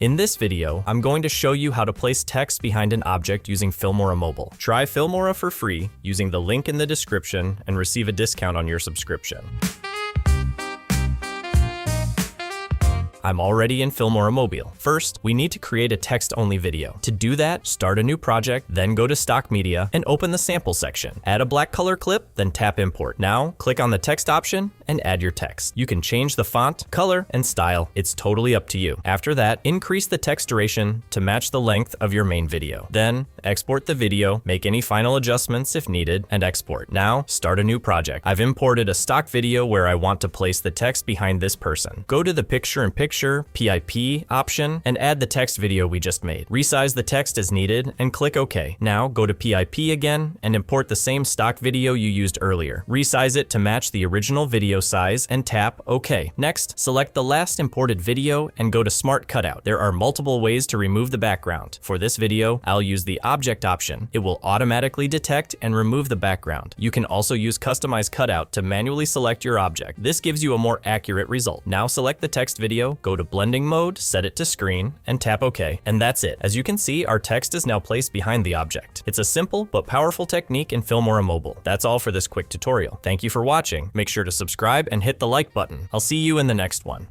In this video, I'm going to show you how to place text behind an object using Filmora Mobile. Try Filmora for free using the link in the description and receive a discount on your subscription. I'm already in Filmora Mobile. First, we need to create a text-only video. To do that, start a new project, then go to Stock Media and open the sample section. Add a black color clip, then tap Import. Now, click on the text option and add your text. You can change the font, color, and style. It's totally up to you. After that, increase the text duration to match the length of your main video. Then, export the video, make any final adjustments if needed, and export. Now, start a new project. I've imported a stock video where I want to place the text behind this person. Go to the picture-in-picture PIP option and add the text video we just made. Resize the text as needed and click OK. Now go to PIP again and import the same stock video you used earlier. Resize it to match the original video size and tap OK. Next, select the last imported video and go to Smart Cutout. There are multiple ways to remove the background. For this video, I'll use the Object option. It will automatically detect and remove the background. You can also use Customize Cutout to manually select your object. This gives you a more accurate result. Now select the text video, go to blending mode, set it to screen, and tap OK. And that's it. As you can see, our text is now placed behind the object. It's a simple but powerful technique in Filmora Mobile. That's all for this quick tutorial. Thank you for watching. Make sure to subscribe and hit the like button. I'll see you in the next one.